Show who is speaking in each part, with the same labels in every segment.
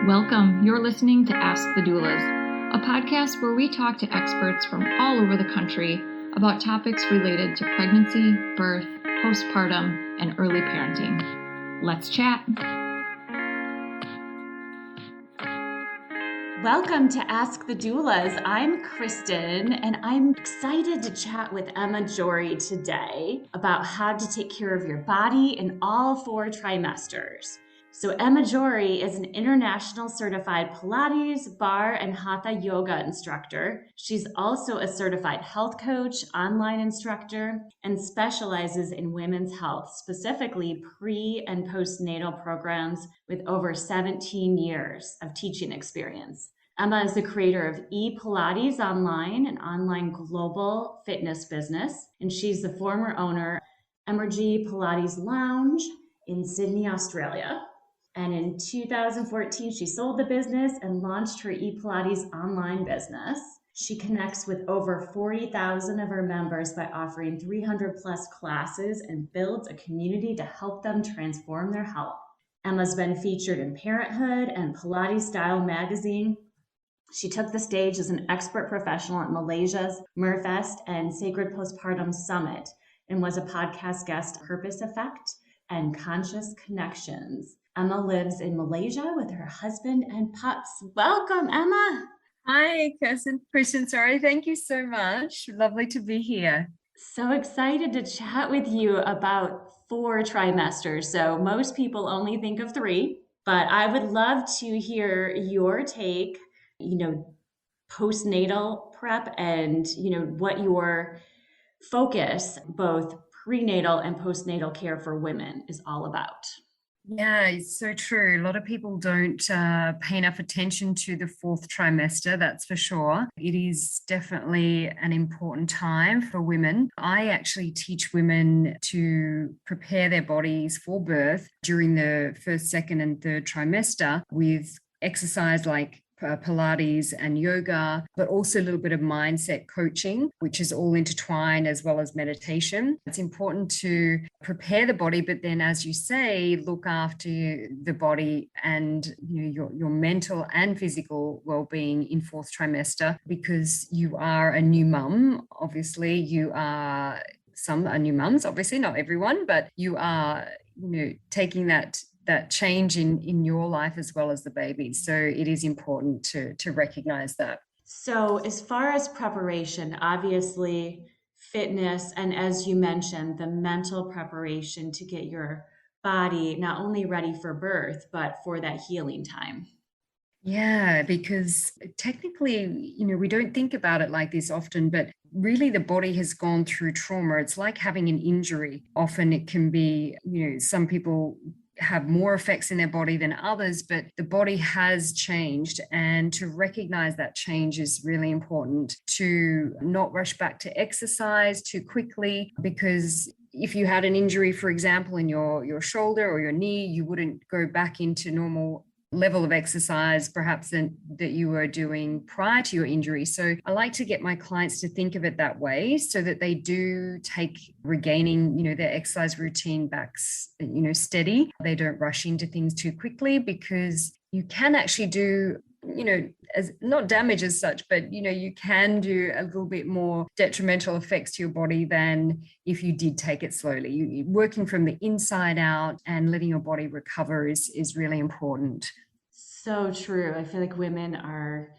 Speaker 1: Welcome. You're listening to Ask the Doulas, a podcast where we talk to experts from all over the country about topics related to pregnancy, birth, postpartum, and early parenting. Let's chat.
Speaker 2: Welcome to Ask the Doulas. I'm Kristin, and I'm excited to chat with Emma Jory today about how to take care of your body in all 4 trimesters. So Emma Jory is an international certified Pilates, barre, and Hatha yoga instructor. She's also a certified health coach, online instructor, and specializes in women's health, specifically pre- and postnatal programs with over 17 years of teaching experience. Emma is the creator of ePilates Online, an online global fitness business, and she's the former owner of Emergy Pilates Lounge in Sydney, Australia. And in 2014, she sold the business and launched her ePilates online business. She connects with over 40,000 of her members by offering 300 plus classes and builds a community to help them transform their health. Emma's been featured in Parenthood and Pilates Style magazine. She took the stage as an expert professional at Malaysia's Merfest and Sacred Postpartum Summit and was a podcast guest at Purpose Effect and Conscious Connections. Emma lives in Malaysia with her husband and pups. Welcome, Emma.
Speaker 3: Hi, Kristin. Sorry, thank you so much. Lovely to be here.
Speaker 2: So excited to chat with you about 4 trimesters. So most people only think of 3, but I would love to hear your take, postnatal prep and, what your focus, both prenatal and postnatal care for women is all about.
Speaker 3: Yeah, it's so true. A lot of people don't pay enough attention to the 4th trimester, that's for sure. It is definitely an important time for women. I actually teach women to prepare their bodies for birth during the 1st, 2nd, and 3rd trimester with exercise like Pilates and yoga, but also a little bit of mindset coaching, which is all intertwined, as well as meditation. It's important to prepare the body, but then, as you say, look after the body and your mental and physical well-being in 4th trimester, because you are a new mum. Obviously, some are new mums, obviously not everyone, but you are, taking that change in your life as well as the baby. So it is important to recognize that.
Speaker 2: So as far as preparation, obviously fitness, and as you mentioned, the mental preparation to get your body not only ready for birth, but for that healing time.
Speaker 3: Yeah, because technically, we don't think about it like this often, but really the body has gone through trauma. It's like having an injury. Often it can be, some people have more effects in their body than others, but the body has changed, and to recognize that change is really important. To not rush back to exercise too quickly, because if you had an injury, for example, in your shoulder or your knee, you wouldn't go back into normal level of exercise perhaps that you were doing prior to your injury. So I like to get my clients to think of it that way, so that they do take regaining, their exercise routine back, steady. They don't rush into things too quickly, because you can actually do, as not damage as such, but, you can do a little bit more detrimental effects to your body than if you did take it slowly. You working from the inside out and letting your body recover is really important.
Speaker 2: So true. I feel like women are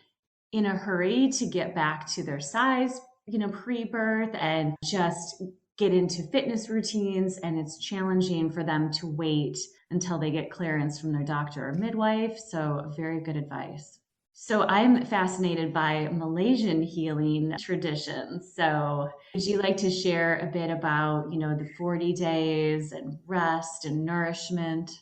Speaker 2: in a hurry to get back to their size, pre-birth, and just get into fitness routines. And it's challenging for them to wait until they get clearance from their doctor or midwife. So very good advice. So I'm fascinated by Malaysian healing traditions. So would you like to share a bit about, the 40 days and rest and nourishment?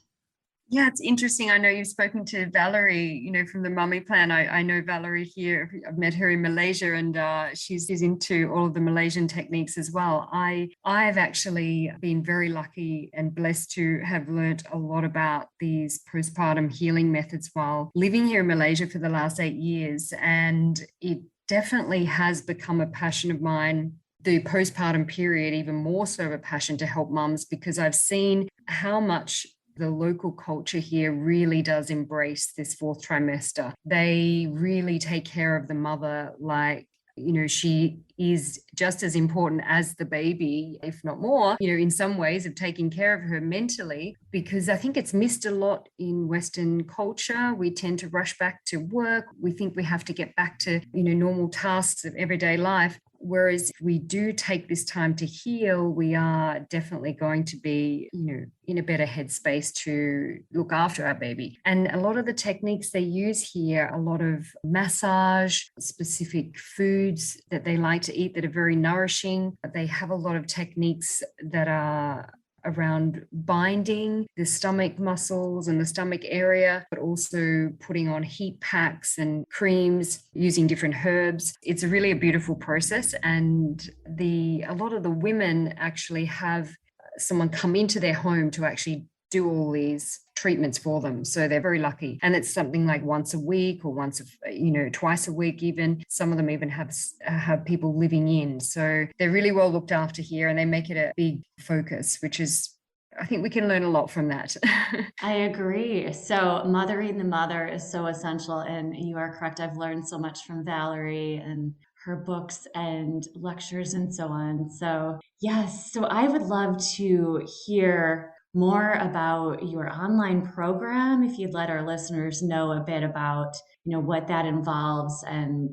Speaker 3: Yeah, it's interesting. I know you've spoken to Valerie, from the Mummy Plan. I know Valerie here. I've met her in Malaysia, and she's into all of the Malaysian techniques as well. I've actually been very lucky and blessed to have learnt a lot about these postpartum healing methods while living here in Malaysia for the last 8 years. And it definitely has become a passion of mine, the postpartum period, even more so a passion to help mums, because I've seen how much the local culture here really does embrace this fourth trimester. They really take care of the mother like, she is just as important as the baby, if not more, in some ways of taking care of her mentally, because I think it's missed a lot in Western culture. We tend to rush back to work. We think we have to get back to, normal tasks of everyday life. Whereas if we do take this time to heal, we are definitely going to be, in a better headspace to look after our baby. And a lot of the techniques they use here, a lot of massage, specific foods that they like to eat that are very nourishing. They have a lot of techniques that are around binding the stomach muscles and the stomach area, but also putting on heat packs and creams using different herbs. It's really a beautiful process. And a lot of the women actually have someone come into their home to actually do all these treatments for them. So they're very lucky. And it's something like once a week or twice a week even. Some of them even have people living in. So they're really well looked after here, and they make it a big focus, which is, I think we can learn a lot from that.
Speaker 2: I agree. So mothering the mother is so essential. And you are correct. I've learned so much from Valerie and her books and lectures and so on. So yes, so I would love to hear more about your online program, if you'd let our listeners know a bit about, what that involves and,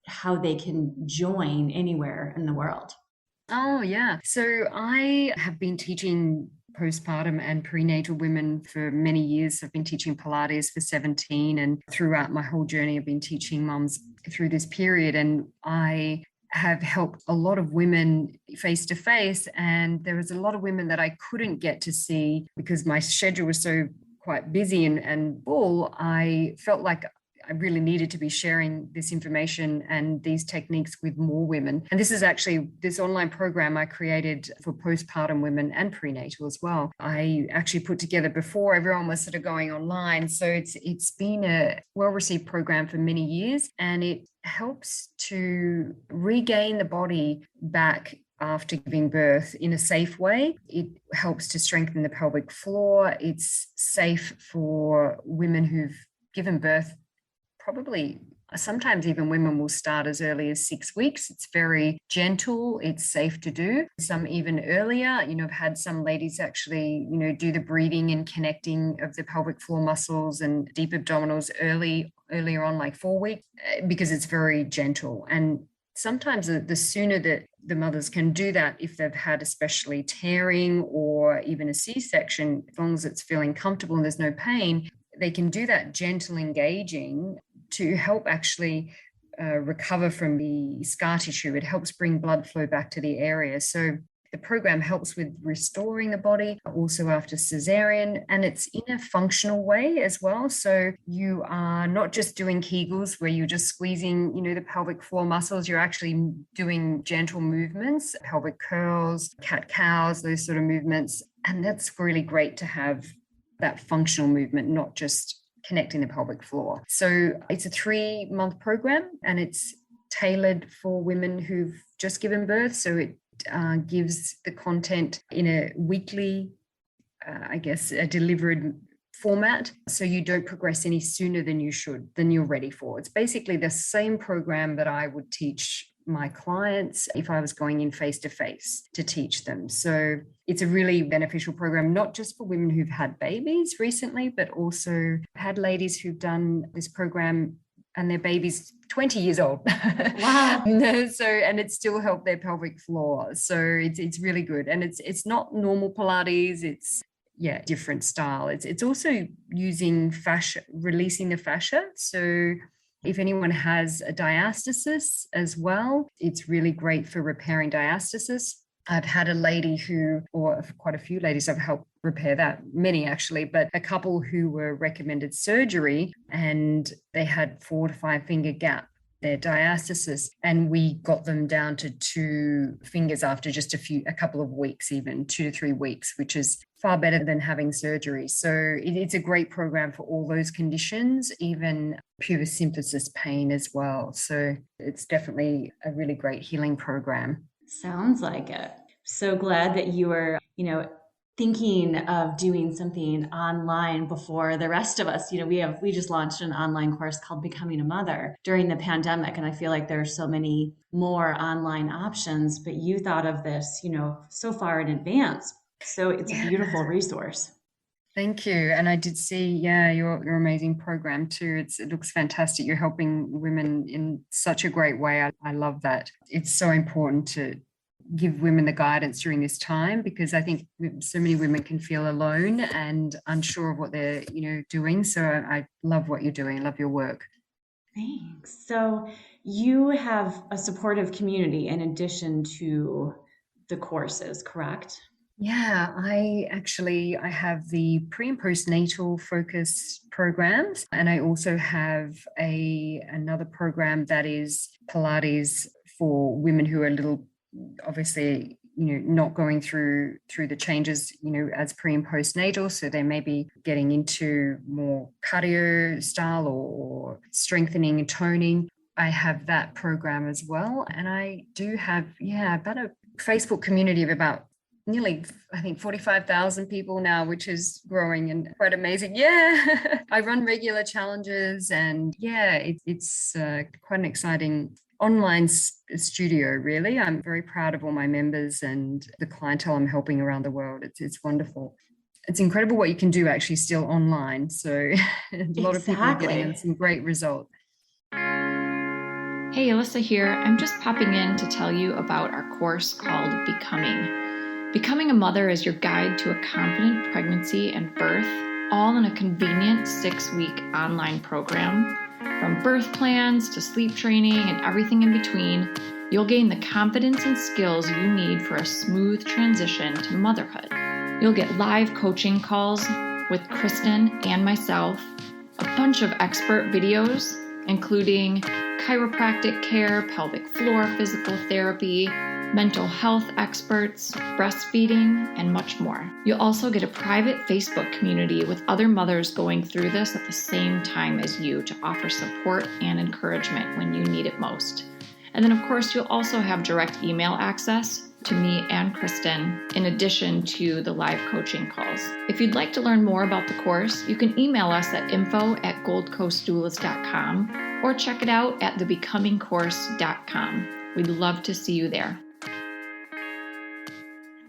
Speaker 2: how they can join anywhere in the world.
Speaker 3: Oh, yeah. So I have been teaching postpartum and prenatal women for many years. I've been teaching Pilates for 17, and throughout my whole journey, I've been teaching mums through this period. And I have helped a lot of women face to face. And there was a lot of women that I couldn't get to see because my schedule was so quite busy and full. I felt like I really needed to be sharing this information and these techniques with more women. And this is actually this online program I created for postpartum women and prenatal as well. I actually put together before everyone was sort of going online. So it's been a well-received program for many years, and it helps to regain the body back after giving birth in a safe way. It helps to strengthen the pelvic floor. It's safe for women who've given birth. Probably sometimes even women will start as early as 6 weeks. It's very gentle. It's safe to do. Some even earlier. I've had some ladies actually, do the breathing and connecting of the pelvic floor muscles and deep abdominals earlier on, like 4 weeks, because it's very gentle. And sometimes the sooner that the mothers can do that, if they've had especially tearing or even a C-section, as long as it's feeling comfortable and there's no pain, they can do that gentle engaging to help actually recover from the scar tissue. It helps bring blood flow back to the area. So the program helps with restoring the body, also after cesarean, and it's in a functional way as well. So you are not just doing Kegels where you're just squeezing, the pelvic floor muscles. You're actually doing gentle movements, pelvic curls, cat-cows, those sort of movements. And that's really great to have that functional movement, not just connecting the pelvic floor. So it's a 3-month program, and it's tailored for women who've just given birth. So it gives the content in a weekly, a delivered format. So you don't progress any sooner than you're ready for. It's basically the same program that I would teach my clients if I was going in face-to-face to teach them. So it's a really beneficial program, not just for women who've had babies recently, but also had ladies who've done this program and their baby's 20 years old.
Speaker 2: Wow.
Speaker 3: So, and it still helped their pelvic floor. So it's really good. And it's not normal Pilates. It's different style. It's also using fascia, releasing the fascia. So if anyone has a diastasis as well, it's really great for repairing diastasis. I've had a lady or quite a few ladies I've helped repair that, many actually, but a couple who were recommended surgery and they had 4 to 5 finger gap, their diastasis, and we got them down to 2 fingers after just a couple of weeks, even 2 to 3 weeks, which is far better than having surgery. So it's a great program for all those conditions, even pubis symphysis pain as well. So it's definitely a really great healing program.
Speaker 2: Sounds like it. So glad that you were, thinking of doing something online before the rest of us. We just launched an online course called Becoming a Mother during the pandemic, and I feel like there are so many more online options, but you thought of this, so far in advance. So it's a beautiful resource.
Speaker 3: Thank you. And I did see, your amazing program too. It looks fantastic. You're helping women in such a great way. I love that. It's so important to give women the guidance during this time, because I think so many women can feel alone and unsure of what they're, doing. So I love what you're doing. I love your work.
Speaker 2: Thanks. So you have a supportive community in addition to the courses, correct?
Speaker 3: Yeah, I have the pre and postnatal focus programs, and I also have another program that is Pilates for women who are a little, obviously, not going through the changes, as pre and postnatal. So they may be getting into more cardio style or strengthening and toning. I have that program as well. And I do have, about a Facebook community of about nearly, I think, 45,000 people now, which is growing and quite amazing. Yeah, I run regular challenges, and it's quite an exciting online studio, really. I'm very proud of all my members and the clientele I'm helping around the world. It's wonderful. It's incredible what you can do actually still online. So a lot of people are getting some great results.
Speaker 1: Hey, Alyssa here. I'm just popping in to tell you about our course called Becoming. Becoming a Mother is your guide to a confident pregnancy and birth, all in a convenient 6-week online program. From birth plans to sleep training and everything in between, you'll gain the confidence and skills you need for a smooth transition to motherhood. You'll get live coaching calls with Kristin and myself, a bunch of expert videos, including chiropractic care, pelvic floor physical therapy, mental health experts, breastfeeding, and much more. You'll also get a private Facebook community with other mothers going through this at the same time as you to offer support and encouragement when you need it most. And then, of course, you'll also have direct email access to me and Kristin, in addition to the live coaching calls. If you'd like to learn more about the course, you can email us at info@goldcoastdoulas.com or check it out at thebecomingcourse.com. We'd love to see you there.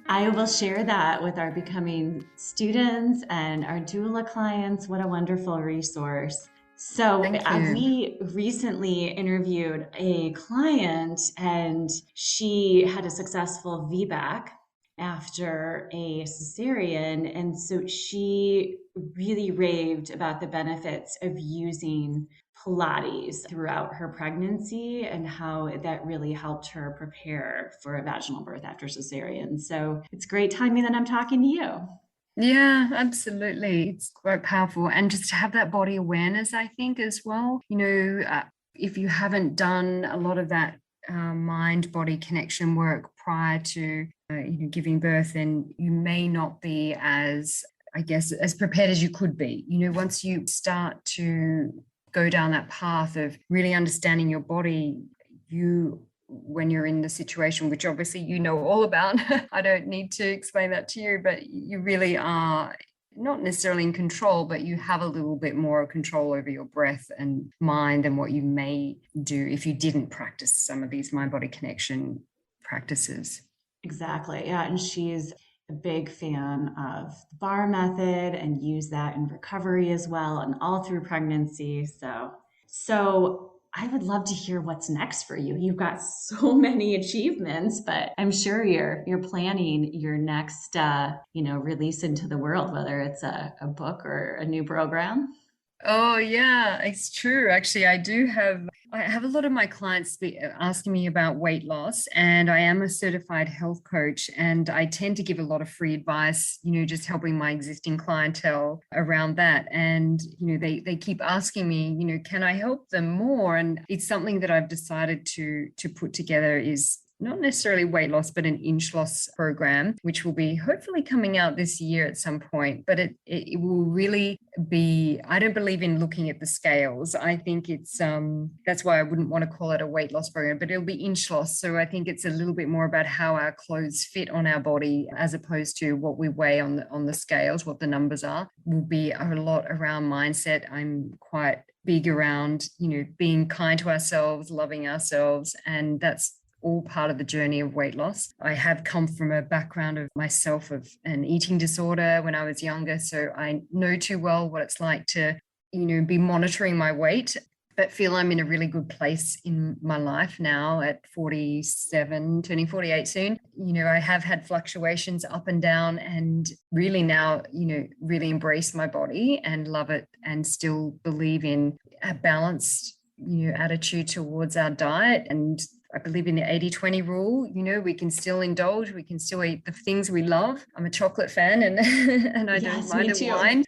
Speaker 2: I will share that with our Becoming students and our doula clients. What a wonderful resource. So we recently interviewed a client, and she had a successful VBAC after a cesarean. And so she really raved about the benefits of using Pilates throughout her pregnancy and how that really helped her prepare for a vaginal birth after cesarean. So it's great timing that I'm talking to you.
Speaker 3: Yeah, absolutely. It's quite powerful. And just to have that body awareness, I think, as well. If you haven't done a lot of that mind-body connection work prior to giving birth, then you may not be as prepared as you could be. Once you start to go down that path of really understanding your body, when you're in the situation, which obviously you know all about, I don't need to explain that to you, but you really are not necessarily in control, but you have a little bit more control over your breath and mind than what you may do if you didn't practice some of these mind-body connection practices. Exactly.
Speaker 2: Yeah. And she's a big fan of the bar method and use that in recovery as well and all through pregnancy. So I would love to hear what's next for you. You've got so many achievements, but I'm sure you're planning your next release into the world, whether it's a book or a new program.
Speaker 3: Oh, yeah, it's true. Actually, I have a lot of my clients asking me about weight loss, and I am a certified health coach, and I tend to give a lot of free advice, just helping my existing clientele around that. And, they keep asking me, can I help them more? And it's something that I've decided to put together is not necessarily weight loss, but an inch loss program, which will be hopefully coming out this year at some point. But it will really be, I don't believe in looking at the scales. I think it's, that's why I wouldn't want to call it a weight loss program, but it'll be inch loss. So I think it's a little bit more about how our clothes fit on our body as opposed to what we weigh on the scales, what the numbers are. Will be a lot around mindset. I'm quite big around, being kind to ourselves, loving ourselves. And that's all part of the journey of weight loss. I have come from a background of myself of an eating disorder when I was younger. So I know too well what it's like to, be monitoring my weight, but feel I'm in a really good place in my life now at 47, turning 48 soon. I have had fluctuations up and down and really now, really embrace my body and love it and still believe in a balanced, attitude towards our diet. And I believe in the 80-20 rule. We can still indulge, we can still eat the things we love. I'm a chocolate fan and and I don't mind a wine.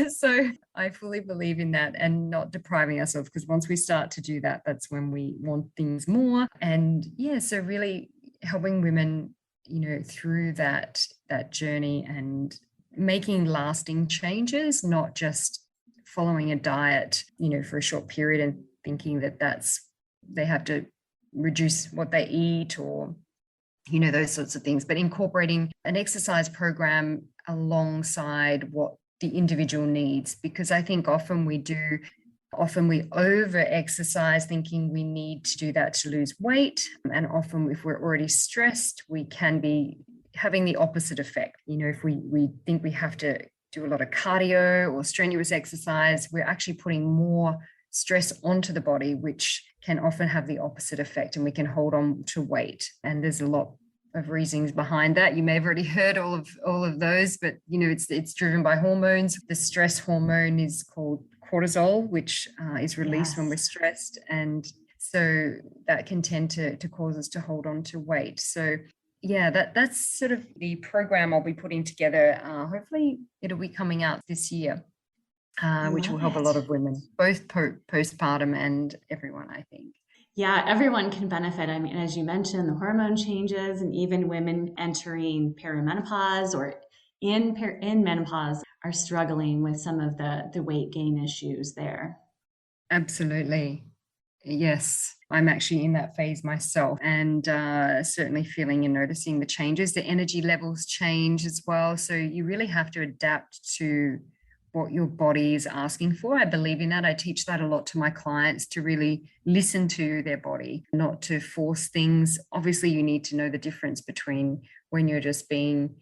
Speaker 3: So I fully believe in that and not depriving ourselves, because once we start to do that, that's when we want things more. And so really helping women, through that journey and making lasting changes, not just following a diet, for a short period and thinking that they have to reduce what they eat or, those sorts of things, but incorporating an exercise program alongside what the individual needs. Because I think often we over exercise thinking we need to do that to lose weight. And often if we're already stressed, we can be having the opposite effect. If we think we have to do a lot of cardio or strenuous exercise, we're actually putting more stress onto the body, which can often have the opposite effect, and we can hold on to weight. And there's a lot of reasons behind that. You may have already heard all of those, but it's driven by hormones. The stress hormone is called cortisol, which is released when we're stressed, and so that can tend to cause us to hold on to weight. So that's sort of the program I'll be putting together. Hopefully it'll be coming out this year. Which will help a lot of women, both postpartum and everyone, I think.
Speaker 2: Yeah, everyone can benefit. I mean, as you mentioned, the hormone changes, and even women entering perimenopause or in menopause are struggling with some of the weight gain issues there.
Speaker 3: Absolutely. Yes, I'm actually in that phase myself, and certainly feeling and noticing the changes. The energy levels change as well. So you really have to adapt to what your body is asking for. I believe in that. I teach that a lot to my clients, to really listen to their body, not to force things. Obviously, you need to know the difference between when you're just being,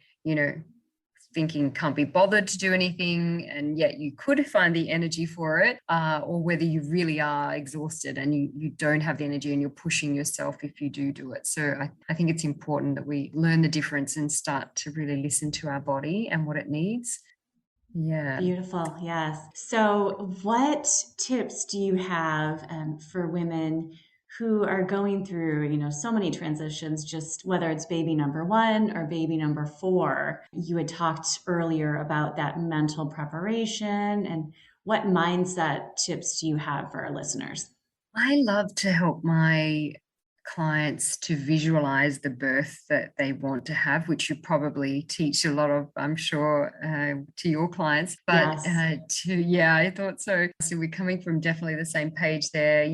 Speaker 3: thinking can't be bothered to do anything, and yet you could find the energy for it, or whether you really are exhausted and you don't have the energy and you're pushing yourself if you do it. So I think it's important that we learn the difference and start to really listen to our body and what it needs. Yeah.
Speaker 2: Beautiful. Yes. So what tips do you have for women who are going through, so many transitions, just whether it's baby number 1 or baby number 4? You had talked earlier about that mental preparation, and what mindset tips do you have for our listeners?
Speaker 3: I love to help my clients to visualize the birth that they want to have, which you probably teach a lot of, I'm sure, to your clients. But I thought so. So we're coming from definitely the same page there.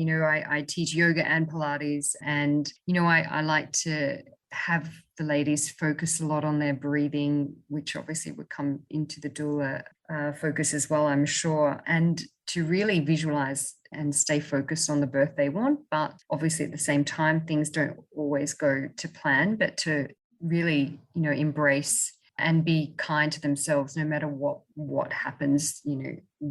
Speaker 3: I teach yoga and Pilates, and, I like to have the ladies focus a lot on their breathing, which obviously would come into the doula focus as well, I'm sure, and to really visualize and stay focused on the birth they want. But obviously at the same time, things don't always go to plan, but to really, embrace and be kind to themselves no matter what happens,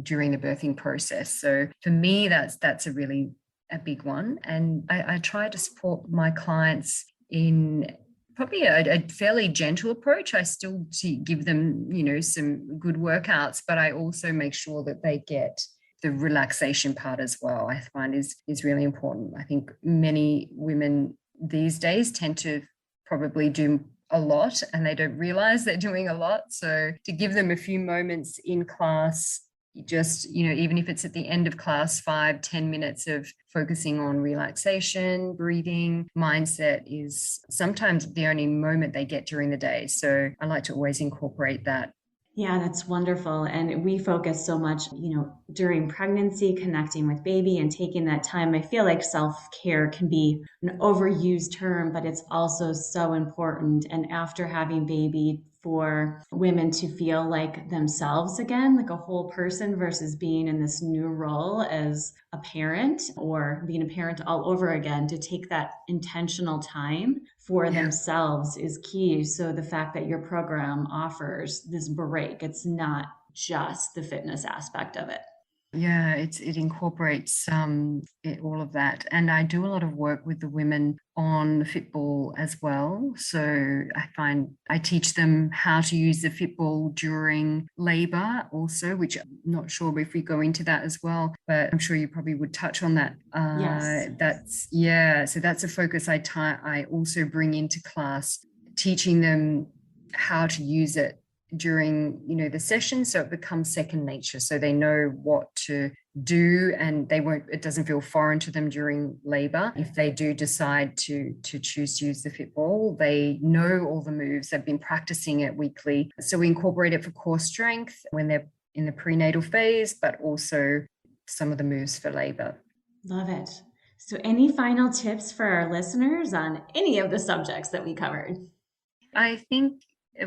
Speaker 3: during the birthing process. So for me, that's a big one. And I try to support my clients in probably a fairly gentle approach. I still give them, some good workouts, but I also make sure that they get the relaxation part as well. I find is really important. I think many women these days tend to probably do a lot and they don't realize they're doing a lot. So to give them a few moments in class just, even if it's at the end of class, 5-10 minutes of focusing on relaxation, breathing, mindset is sometimes the only moment they get during the day. So I like to always incorporate that.
Speaker 2: Yeah, that's wonderful. And we focus so much, during pregnancy, connecting with baby and taking that time. I feel like self-care can be an overused term, but it's also so important. And after having baby, for women to feel like themselves again, like a whole person versus being in this new role as a parent or being a parent all over again, to take that intentional time for themselves is key. So the fact that your program offers this break, it's not just the fitness aspect of it.
Speaker 3: Yeah, it incorporates all of that. And I do a lot of work with the women on the fitball as well. So I find I teach them how to use the fitball during labor also, which I'm not sure if we go into that as well, but I'm sure you probably would touch on that.
Speaker 2: Yes.
Speaker 3: So that's a focus I also bring into class, teaching them how to use it during the session, so it becomes second nature, so they know what to do and it doesn't feel foreign to them during labor. If they do decide to choose to use the fitball, they know all the moves, they've been practicing it weekly, so we incorporate it for core strength when they're in the prenatal phase, but also some of the moves for labor.
Speaker 2: Love it. So any final tips for our listeners on any of the subjects that we covered?
Speaker 3: I think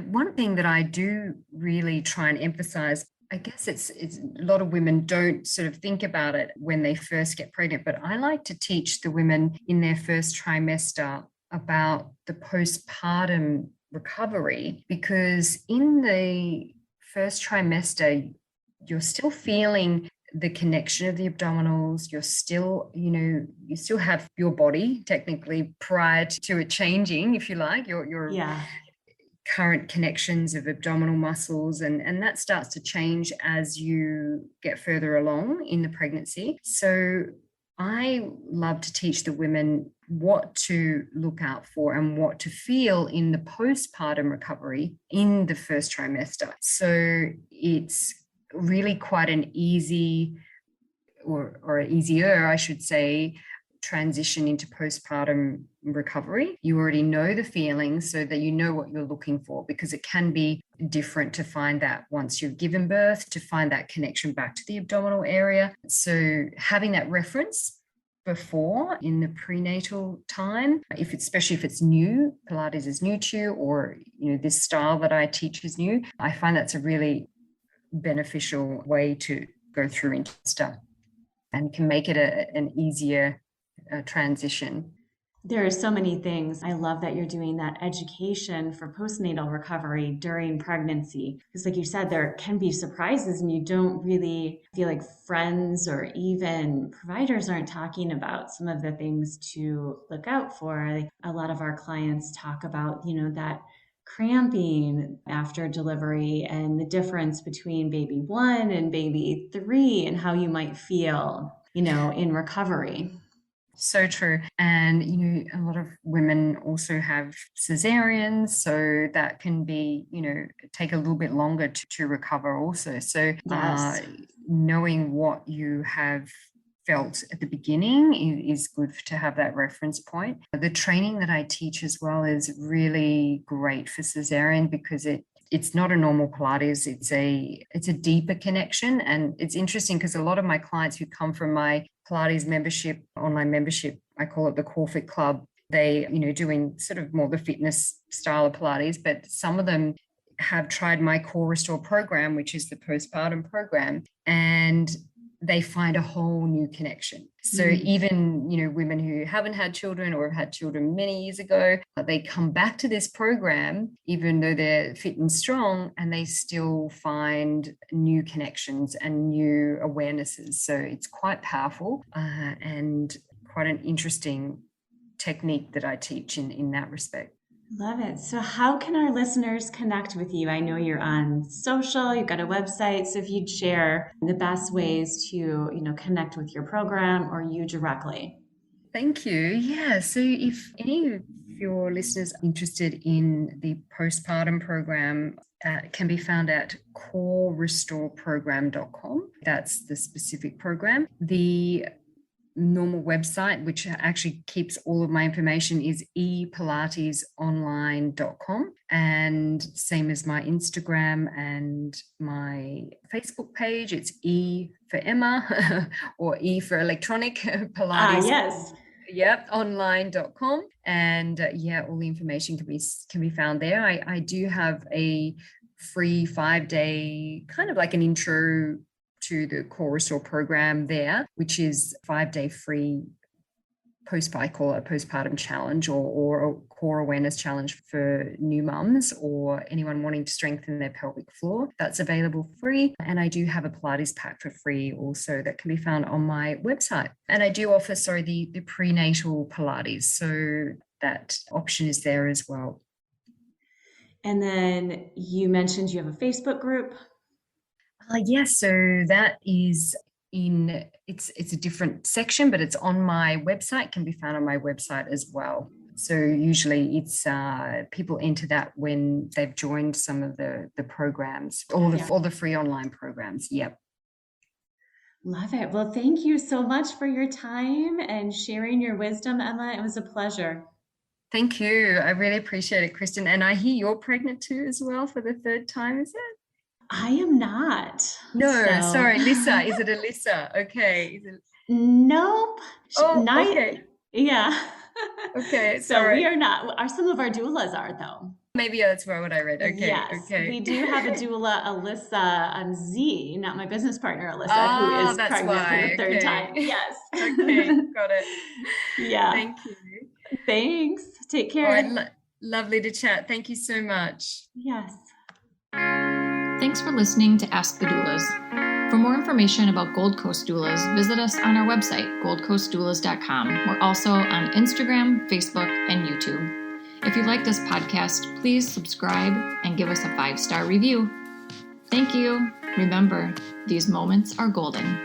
Speaker 3: one thing that I do really try and emphasize, I guess it's a lot of women don't sort of think about it when they first get pregnant, but I like to teach the women in their first trimester about the postpartum recovery, because in the first trimester, you're still feeling the connection of the abdominals. You're still, you still have your body technically prior to it changing, if you like, your current connections of abdominal muscles, and that starts to change as you get further along in the pregnancy. So I love to teach the women what to look out for and what to feel in the postpartum recovery in the first trimester. So it's really quite an easy or easier, I should say, transition into postpartum recovery. You already know the feelings so that you know what you're looking for, because it can be different to find that once you've given birth, to find that connection back to the abdominal area. So having that reference before in the prenatal time, especially if it's new, Pilates is new to you, or this style that I teach is new, I find that's a really beneficial way to go through into stuff and can make it an easier transition.
Speaker 2: There are so many things. I love that you're doing that education for postnatal recovery during pregnancy. Because like you said, there can be surprises and you don't really feel like friends or even providers aren't talking about some of the things to look out for. Like a lot of our clients talk about, that cramping after delivery and the difference between baby 1 and baby 3 and how you might feel, in recovery.
Speaker 3: So true. And, a lot of women also have cesareans, so that can be, take a little bit longer to recover also. So
Speaker 2: yes.
Speaker 3: Knowing what you have felt at the beginning is good to have that reference point. The training that I teach as well is really great for cesarean, because it's not a normal Pilates. It's a deeper connection. And it's interesting because a lot of my clients who come from my Pilates membership, online membership, I call it the Core Fit Club, they, doing sort of more the fitness style of Pilates, but some of them have tried my Core Restore program, which is the postpartum program, and they find a whole new connection. So even, women who haven't had children or have had children many years ago, they come back to this program, even though they're fit and strong, and they still find new connections and new awarenesses. So it's quite powerful and quite an interesting technique that I teach in that respect.
Speaker 2: Love it. So how can our listeners connect with you? I know you're on social, you've got a website. So if you'd share the best ways to, connect with your program or you directly.
Speaker 3: Thank you. Yeah. So if any if your listeners are interested in the postpartum program, it can be found at corerestoreprogram.com. That's the specific program. The normal website, which actually keeps all of my information, is epilatesonline.com, and same as my Instagram and my Facebook page. It's E for Emma or E for electronic Pilates.
Speaker 2: Yes.
Speaker 3: Yep, online.com. And all the information can be found there. I do have a free 5-day, kind of like an intro to the Core Restore program there, which is 5-day free I call it a postpartum challenge or a core awareness challenge for new mums or anyone wanting to strengthen their pelvic floor. That's available free. And I do have a Pilates pack for free also that can be found on my website. And I do offer, the prenatal Pilates. So that option is there as well.
Speaker 2: And then you mentioned you have a Facebook group.
Speaker 3: Yes, so that is it's a different section, but it's on my website, can be found on my website as well. So usually it's people enter that when they've joined some of the programs, all the free online programs. Yep.
Speaker 2: Love it. Well, thank you so much for your time and sharing your wisdom, Emma. It was a pleasure.
Speaker 3: Thank you. I really appreciate it, Kristin. And I hear you're pregnant too as well for the 3rd time, is it?
Speaker 2: I am not.
Speaker 3: No, sorry, Lisa. Is it Alyssa? Okay.
Speaker 2: Nope.
Speaker 3: Okay.
Speaker 2: Yeah.
Speaker 3: Okay.
Speaker 2: So we are not. Some of our doulas are, though.
Speaker 3: Maybe that's what I read. Okay.
Speaker 2: Yes.
Speaker 3: Okay.
Speaker 2: We do have a doula, Alyssa Z, not my business partner, Alyssa, who is pregnant for the 3rd time. Yes.
Speaker 3: Okay. Got it.
Speaker 2: Yeah.
Speaker 3: Thank you.
Speaker 2: Thanks. Take care.
Speaker 3: All right. Lovely to chat. Thank you so much.
Speaker 2: Yes.
Speaker 1: Thanks for listening to Ask the Doulas. For more information about Gold Coast Doulas, visit us on our website, goldcoastdoulas.com. We're also on Instagram, Facebook, and YouTube. If you like this podcast, please subscribe and give us a 5-star review. Thank you. Remember, these moments are golden.